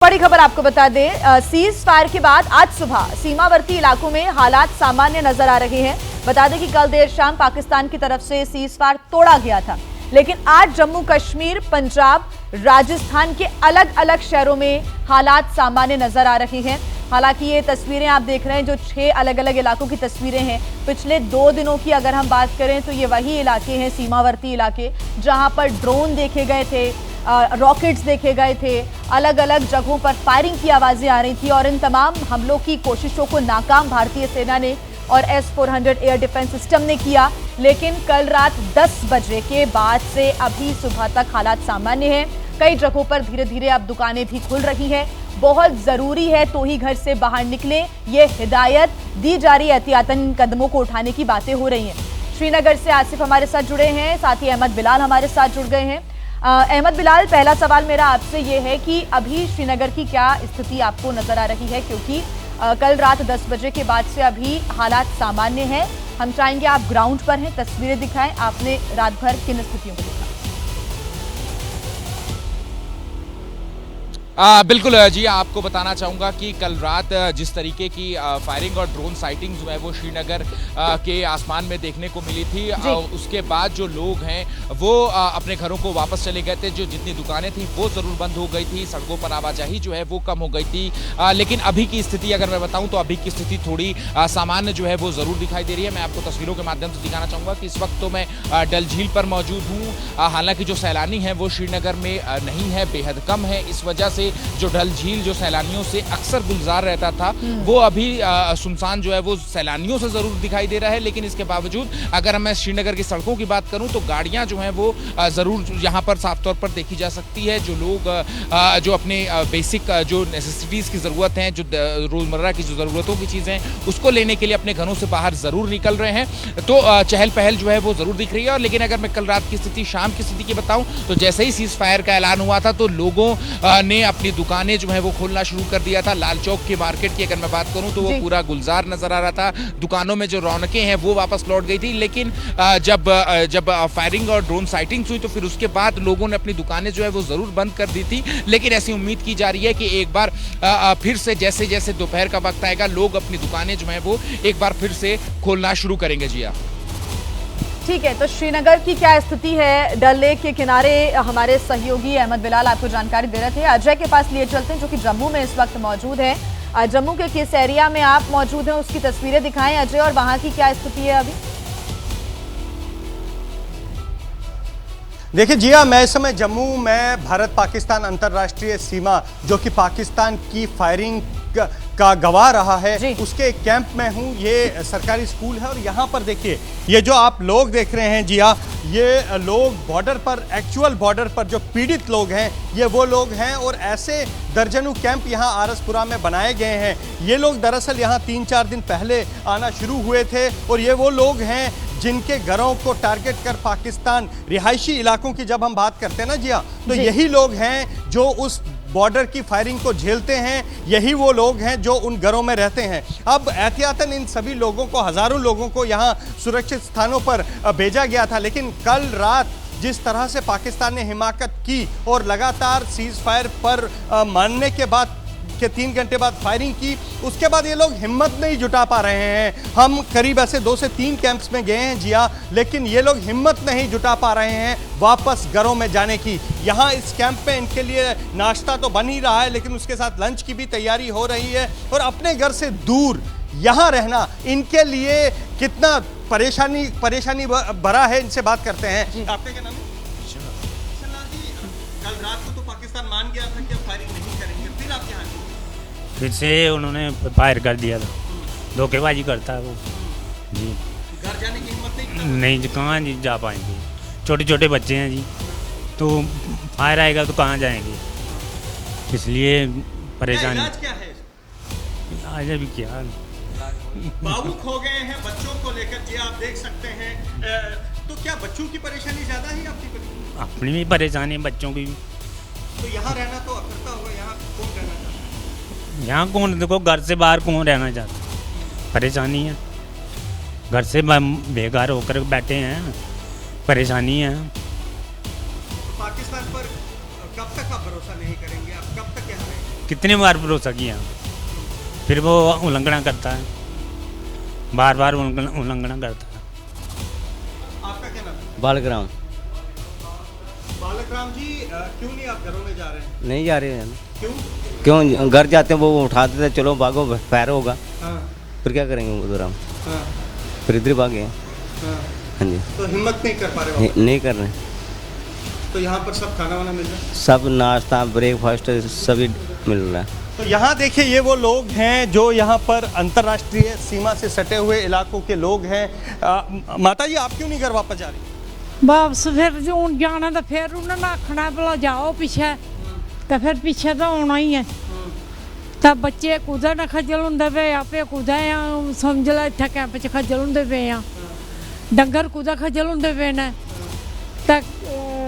बड़ी खबर आपको बता दें, सीज फायर के बाद आज सुबह सीमावर्ती इलाकों में हालात सामान्य नजर आ रहे हैं। बता दें कि कल देर शाम पाकिस्तान की तरफ से सीज फायर तोड़ा गया था, लेकिन आज जम्मू कश्मीर, पंजाब, राजस्थान के अलग अलग शहरों में हालात सामान्य नजर आ रहे हैं। हालांकि ये तस्वीरें आप देख रहे हैं जो 6 अलग अलग इलाकों की तस्वीरें हैं। पिछले 2 दिनों की अगर हम बात करें तो ये वही इलाके हैं, सीमावर्ती इलाके, जहां पर ड्रोन देखे गए थे, रॉकेट्स देखे गए थे, अलग अलग जगहों पर फायरिंग की आवाजें आ रही थी और इन तमाम हमलों की कोशिशों को नाकाम भारतीय सेना ने और S-400 एयर डिफेंस सिस्टम ने किया। लेकिन कल रात 10 बजे के बाद से अभी सुबह तक हालात सामान्य हैं। कई जगहों पर धीरे धीरे अब दुकानें भी खुल रही हैं। बहुत जरूरी है तो ही घर से बाहर निकलें, ये हिदायत दी जा रही है। एहतियातन कदमों को उठाने की बातें हो रही हैं। श्रीनगर से आसिफ हमारे साथ जुड़े हैं, साथ ही अहमद बिलाल हमारे साथ जुड़ गए हैं। अहमद बिलाल, पहला सवाल मेरा आपसे ये है कि अभी श्रीनगर की क्या स्थिति आपको नजर आ रही है, क्योंकि कल रात 10 बजे के बाद से अभी हालात सामान्य हैं। हम चाहेंगे आप ग्राउंड पर हैं, तस्वीरें दिखाएं, आपने रात भर किन स्थितियों को देखा? बिल्कुल जी, आपको बताना चाहूँगा कि कल रात जिस तरीके की फायरिंग और ड्रोन साइटिंग जो है वो श्रीनगर के आसमान में देखने को मिली थी, उसके बाद जो लोग हैं वो अपने घरों को वापस चले गए थे। जो जितनी दुकानें थी वो ज़रूर बंद हो गई थी, सड़कों पर आवाजाही जो है वो कम हो गई थी। लेकिन अभी की स्थिति अगर मैं बताऊँ तो अभी की स्थिति थोड़ी सामान्य जो है वो ज़रूर दिखाई दे रही है। मैं आपको तस्वीरों के माध्यम से दिखाना चाहूँगा कि इस वक्त तो मैं डल झील पर मौजूद हूँ। हालांकि जो सैलानी हैं वो श्रीनगर में नहीं है, बेहद कम है। इस वजह से जो डल झील जो सैलानियों से अक्सर गुलजार रहता था वो अभी सुनसान जो है वो सैलानियों से जरूर दिखाई दे रहा है। लेकिन इसके बावजूद अगर मैं श्रीनगर की सड़कों की बात करूं तो गाड़ियां जो हैं वो जरूर यहां पर साफ तौर पर देखी जा सकती है। जो लोग जो अपने बेसिक जो नेसेसिटीज की जरूरत है, जो रोजमर्रा की जो जरूरतों की चीजें हैं उसको लेने के लिए अपने घरों से बाहर जरूर निकल रहे हैं। तो चहल पहल जो है वो जरूर दिख रही है। और लेकिन अगर मैं कल रात की स्थिति, शाम की स्थिति की बताऊं तो जैसे ही सीज फायर का ऐलान हुआ था तो लोगों ने अपनी दुकानें जो है वो खोलना शुरू कर दिया था। लाल चौक के मार्केट की अगर मैं बात करूं तो वो पूरा गुलजार नजर आ रहा था। दुकानों में जो रौनकें हैं वो वापस लौट गई थी। लेकिन जब फायरिंग और ड्रोन साइटिंग्स हुई तो फिर उसके बाद लोगों ने अपनी दुकानें जो है वो जरूर बंद कर दी थी। लेकिन ऐसी उम्मीद की जा रही है कि एक बार फिर से जैसे जैसे दोपहर का वक्त आएगा लोग अपनी दुकानें जो है वो एक बार फिर से खोलना शुरू करेंगे। जी हाँ, ठीक है। तो श्रीनगर की क्या स्थिति है? डल लेक के किनारे हमारे सहयोगी अहमद बिलाल आपको जानकारी दे रहे थे। अजय के पास लिए चलते हैं जो कि जम्मू में इस वक्त मौजूद है। जम्मू के किस एरिया में आप मौजूद हैं उसकी तस्वीरें दिखाएं अजय, और वहां की क्या स्थिति है अभी? देखिए जी हाँ, मैं इस समय जम्मू में भारत पाकिस्तान अंतर्राष्ट्रीय सीमा जो कि पाकिस्तान की फायरिंग का गवाह रहा है उसके एक कैंप में हूँ। ये सरकारी स्कूल है और यहाँ पर देखिए ये जो आप लोग देख रहे हैं, जी हाँ, ये लोग बॉर्डर पर, एक्चुअल बॉर्डर पर जो पीड़ित लोग हैं ये वो लोग हैं। और ऐसे दर्जनों कैंप यहाँ आरसपुरा में बनाए गए हैं। ये लोग दरअसल यहाँ 3-4 दिन पहले आना शुरू हुए थे और ये वो लोग हैं जिनके घरों को टारगेट कर पाकिस्तान, रिहायशी इलाकों की जब हम बात करते हैं ना जी हाँ, तो यही लोग हैं जो उस बॉर्डर की फायरिंग को झेलते हैं। यही वो लोग हैं जो उन घरों में रहते हैं। अब एहतियातन इन सभी लोगों को, हजारों लोगों को यहाँ सुरक्षित स्थानों पर भेजा गया था। लेकिन कल रात जिस तरह से पाकिस्तान ने हिमाकत की और लगातार सीज फायर पर मानने के बाद के 3 घंटे बाद फायरिंग की, उसके बाद ये लोग हिम्मत नहीं जुटा पा रहे हैं। हम करीब ऐसे 2 से 3 कैंप्स में गए हैं जी हाँ, लेकिन ये लोग हिम्मत नहीं जुटा पा रहे हैं वापस घरों में जाने की। यहाँ इस कैंप में इनके लिए नाश्ता तो बन ही रहा है, लेकिन उसके साथ लंच की भी तैयारी हो रही है। और अपने घर से दूर यहाँ रहना इनके लिए कितना परेशानी भरा है, इनसे बात करते हैं। आपका क्या नाम है? कल रात को तो पाकिस्तान मान गया था कि अब फायरिंग नहीं करेंगे, फिर आप यहाँ फिर से उन्होंने फायर कर दिया था। धोखेबाजी करता है वो जी। घर जाने की हिम्मत नहीं जी, कहाँ जी जा पाएंगे, छोटे छोटे बच्चे हैं जी, तो फायर आएगा तो कहाँ जाएंगे, इसलिए परेशानी। इलाज क्या है? आज अभी क्या भावुक हो गए हैं बच्चों को लेकर जी, आप देख सकते हैं। तो क्या बच्चों की परेशानी ज्यादा है आपकी? अपनी भी परेशानी है, बच्चों की भी। तो यहाँ रहना तो अखरता होगा, यहाँ कौन रहना चाहता है? यहाँ कौन, देखो घर से बाहर कौन रहना चाहता, परेशानी है। घर से बेघर होकर बैठे हैं, परेशानी है। पाकिस्तान पर कब तक आप भरोसा नहीं करेंगे? आप कब तक यहाँ रहेंगे? कितनी बार भरोसा किया, फिर वो उल्लंघना करता है, बार बार उल्लंघना करता है। आपका क्या नाम है? बालग्राम। बालकराम जी, क्यों नहीं आप घरों में जा रहे हैं? नहीं जा रहे हैं। क्यों? घर जाते हैं वो उठा देते हैं, चलो भागो फायर होगा, हाँ, फिर क्या करेंगे उधर हम, हाँ, फिर इधर भागे। हाँ। हाँ जी। तो हिम्मत नहीं कर पा रहे हो? नहीं कर रहे। तो यहाँ पर सब खाना वाना मिल रहा है? सब नाश्ता ब्रेकफास्ट सभी मिल रहा है। तो यहाँ देखिए, ये वो लोग हैं जो यहाँ पर अंतर्राष्ट्रीय सीमा से सटे हुए इलाकों के लोग हैं। माता जी, आप क्यों नहीं घर वापस जा रही? वापस फिर जो जाना तो फिर उन्होंने आखना भला जाओ पीछे, तो फिर पीछे तो आना ही है। तो बच्चे कुदै न खज्जल होंदे पे, आपे कुदै समझ लो इत्थै कैंप च खज्जल होंदे पे आ, डंगर कुदै खज्जल होंदे पे न। तो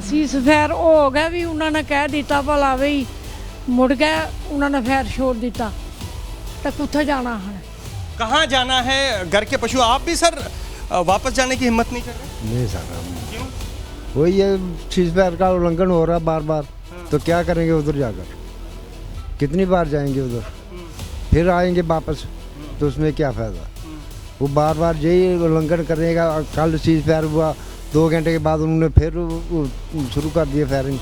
सीज फायर हो गया भी, उन्होंने कह दिता भला बई मुड़ गए, उन्होंने फिर छोड़ दिता, तो कुत्थे जाना है? कहाँ जाना है? घर के पशु। आप भी सर वापस जाने की हिम्मत नहीं कर रहे? नहीं सर, क्यों? वही ये सीज फायर का उल्लंघन हो रहा है बार बार, तो क्या करेंगे उधर जाकर? कितनी बार जाएंगे उधर, फिर आएंगे वापस, तो उसमें क्या फ़ायदा? वो बार बार यही उल्लंघन करेगा। कल सीज फायर हुआ, 2 घंटे के बाद उन्होंने फिर शुरू कर दिया फायरिंग,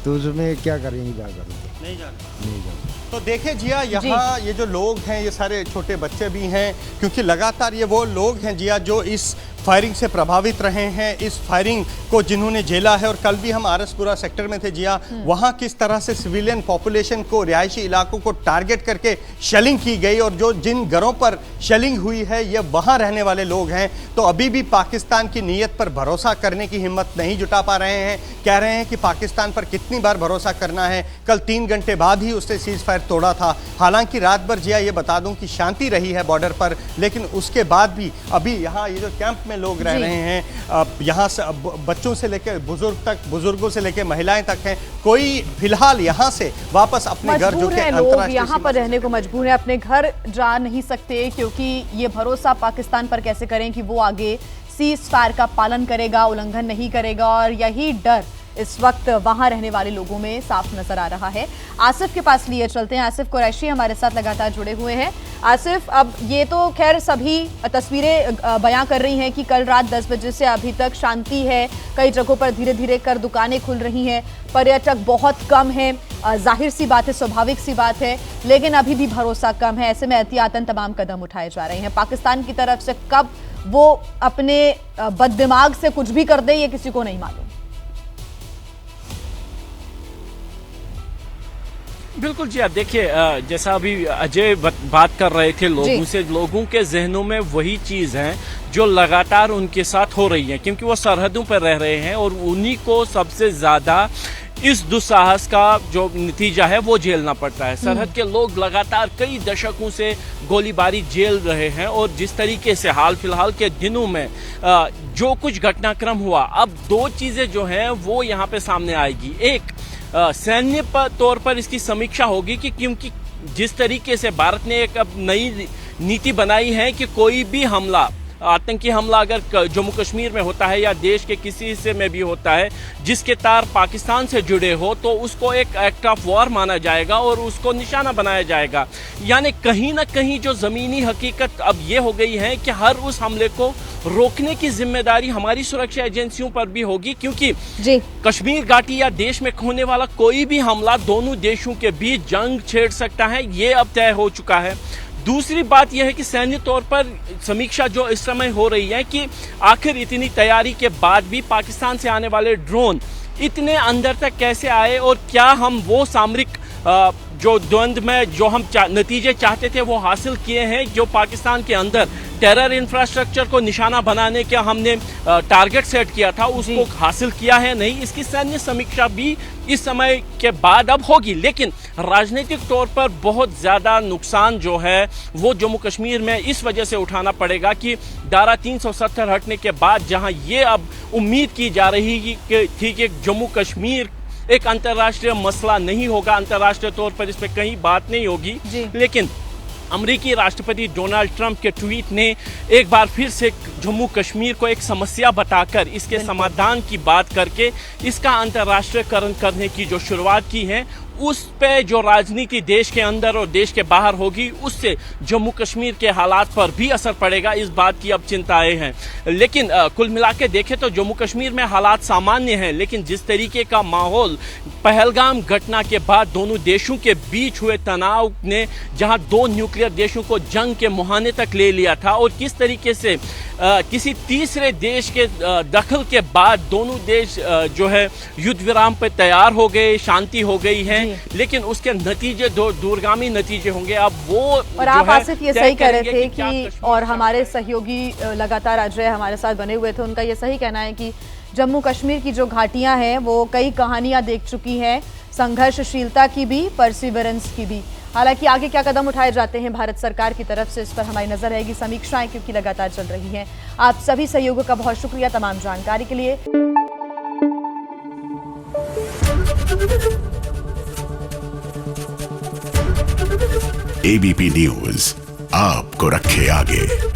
तो उसमें क्या करेंगे जाकर? नहीं जा रहे। नहीं जाकर। तो देखें जिया, यहाँ ये जो लोग हैं ये सारे छोटे बच्चे भी हैं, क्योंकि लगातार ये वो लोग हैं जिया जो इस फायरिंग से प्रभावित रहे हैं, इस फायरिंग को जिन्होंने झेला है। और कल भी हम आरएसपुरा सेक्टर में थे जिया, वहाँ किस तरह से सिविलियन पॉपुलेशन को, रिहायशी इलाकों को टारगेट करके शेलिंग की गई, और जो जिन घरों पर शेलिंग हुई है ये वहाँ रहने वाले लोग हैं। तो अभी भी पाकिस्तान की नीयत पर भरोसा करने की हिम्मत नहीं जुटा पा रहे हैं। कह रहे हैं कि पाकिस्तान पर कितनी बार भरोसा करना है, कल 3 घंटे बाद ही उसने सीज फायर तोड़ा था। हालांकि रात भर जिया ये बता दूं कि शांति रही है बॉर्डर पर, लेकिन उसके बाद भी अभी यहाँ ये जो कैंप में लोग रह रहे हैं, यहाँ से बच्चों से लेकर बुजुर्ग तक, बुजुर्गों से लेकर महिलाएं तक हैं, कोई फिलहाल यहाँ से वापस अपने घर, जो कि लोग यहाँ पर रहने को मजबूर है, अपने घर जा नहीं सकते, क्योंकि ये भरोसा पाकिस्तान पर कैसे करें कि वो आगे सीज फायर का पालन करेगा, उल्लंघन नहीं करेगा। और यही डर इस वक्त वहां रहने वाले लोगों में साफ नजर आ रहा है। आसिफ के पास लिए चलते हैं। आसिफ कुरैशी हमारे साथ लगातार जुड़े हुए हैं। आसिफ, अब ये तो खैर सभी तस्वीरें बयां कर रही हैं कि कल रात 10 बजे से अभी तक शांति है, कई जगहों पर धीरे धीरे कर दुकानें खुल रही हैं, पर्यटक बहुत कम हैं, जाहिर सी बात है, स्वाभाविक सी बात है, लेकिन अभी भी भरोसा कम है। ऐसे में एहतियातन तमाम कदम उठाए जा रहे हैं। पाकिस्तान की तरफ से कब वो अपने बददिमाग से कुछ भी कर दे, ये किसी को नहीं मालूम। बिल्कुल जी, आप देखिए, जैसा अभी अजय बात कर रहे थे लोगों से, लोगों के जहनों में वही चीज़ है जो लगातार उनके साथ हो रही है, क्योंकि वो सरहदों पर रह रहे हैं और उन्हीं को सबसे ज़्यादा इस दुस्साहस का जो नतीजा है वो झेलना पड़ता है। सरहद के लोग लगातार कई दशकों से गोलीबारी झेल रहे हैं, और जिस तरीके से हाल फिलहाल के दिनों में जो कुछ घटनाक्रम हुआ, अब 2 चीज़ें जो हैं वो यहाँ पे सामने आएगी। एक, सैन्य तौर पर इसकी समीक्षा होगी कि क्योंकि जिस तरीके से भारत ने एक अब नई नीति बनाई है कि कोई भी हमला, आतंकी हमला अगर जम्मू कश्मीर में होता है या देश के किसी हिस्से में भी होता है जिसके तार पाकिस्तान से जुड़े हो, तो उसको एक एक्ट ऑफ वॉर माना जाएगा और उसको निशाना बनाया जाएगा। यानी कहीं ना कहीं जो ज़मीनी हकीकत अब ये हो गई है कि हर उस हमले को रोकने की जिम्मेदारी हमारी सुरक्षा एजेंसियों पर भी होगी, क्योंकि कश्मीर घाटी या देश में होने वाला कोई भी हमला दोनों देशों के बीच जंग छेड़ सकता है, ये अब तय हो चुका है। दूसरी बात यह है कि सैन्य तौर पर समीक्षा जो इस समय हो रही है कि आखिर इतनी तैयारी के बाद भी पाकिस्तान से आने वाले ड्रोन इतने अंदर तक कैसे आए, और क्या हम वो सामरिक जो द्वंद्व में जो हम नतीजे चाहते थे वो हासिल किए हैं, जो पाकिस्तान के अंदर टेरर इंफ्रास्ट्रक्चर को निशाना बनाने का हमने टारगेट सेट किया था, उसको हासिल किया है नहीं। इसकी सैन्य समीक्षा भी इस समय के बाद अब होगी, लेकिन राजनीतिक तौर पर बहुत ज़्यादा नुकसान जो है वो जम्मू कश्मीर में इस वजह से उठाना पड़ेगा कि धारा 370 हटने के बाद जहां ये अब उम्मीद की जा रही थी कि जम्मू कश्मीर एक अंतर्राष्ट्रीय मसला नहीं होगा, अंतर्राष्ट्रीय तौर पर इस पर कहीं बात नहीं होगी, लेकिन अमेरिकी राष्ट्रपति डोनाल्ड ट्रंप के ट्वीट ने एक बार फिर से जम्मू कश्मीर को एक समस्या बताकर इसके समाधान की बात करके इसका अंतर्राष्ट्रीयकरण करने की जो शुरुआत की है, उस पे जो राजनीति देश के अंदर और देश के बाहर होगी, उससे जम्मू कश्मीर के हालात पर भी असर पड़ेगा। इस बात की अब चिंताएं हैं। लेकिन कुल मिला के देखें तो जम्मू कश्मीर में हालात सामान्य हैं, लेकिन जिस तरीके का माहौल पहलगाम घटना के बाद दोनों देशों के बीच हुए तनाव ने, जहां दो न्यूक्लियर देशों को जंग के मुहाने तक ले लिया था, और किस तरीके से किसी तीसरे देश के दखल के बाद दोनों देश जो है युद्ध विराम पर तैयार हो गए, शांति हो गई है, लेकिन उसके नतीजे दूरगामी नतीजे होंगे। अब वो और आप आसिफ ये सही कह रहे थे कि और हमारे सहयोगी लगातार अजय हमारे साथ बने हुए थे, उनका ये सही कहना है कि जम्मू कश्मीर की जो घाटियां हैं वो कई कहानियां देख चुकी हैं, संघर्षशीलता की भी, परसिवरेंस की भी। हालांकि आगे क्या कदम उठाए जाते हैं भारत सरकार की तरफ से, इस पर हमारी नजर रहेगी। समीक्षाएं क्योंकि लगातार चल रही हैं। आप सभी सहयोगों का बहुत शुक्रिया तमाम जानकारी के लिए। एबीपी न्यूज आपको रखे आगे।